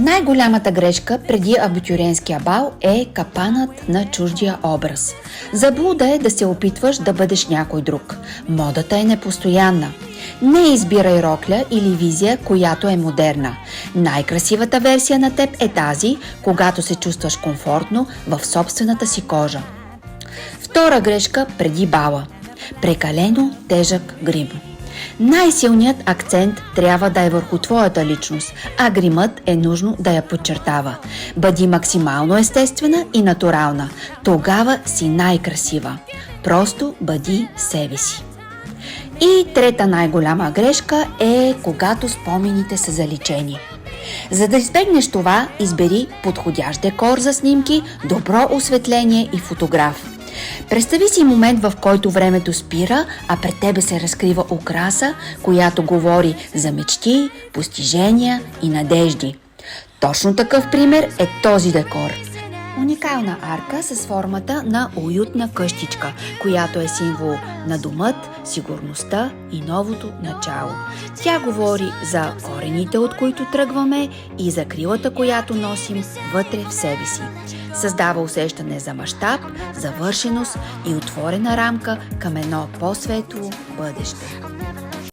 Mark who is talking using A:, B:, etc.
A: Най-голямата грешка преди абитюриентския бал е капанът на чуждия образ. Заблуда е да се опитваш да бъдеш някой друг. Модата е непостоянна. Не избирай рокля или визия, която е модерна. Най-красивата версия на теб е тази, когато се чувстваш комфортно в собствената си кожа. Втора грешка преди бала. Прекалено тежък грим. Най-силният акцент трябва да е върху твоята личност, а гримът е нужно да я подчертава. Бъди максимално естествена и натурална. Тогава си най-красива. Просто бъди себе си. И трета най-голяма грешка е когато спомените са заличени. За да избегнеш това, избери подходящ декор за снимки, добро осветление и фотограф. Представи си момент, в който времето спира, а пред тебе се разкрива украса, която говори за мечти, постижения и надежди. Точно такъв пример е този декор. Уникална арка с формата на уютна къщичка, която е символ на домът, сигурността и новото начало. Тя говори за корените, от които тръгваме, и за крилата, която носим вътре в себе си. Създава усещане за мащаб, завършеност и отворена рамка към едно по-светло бъдеще.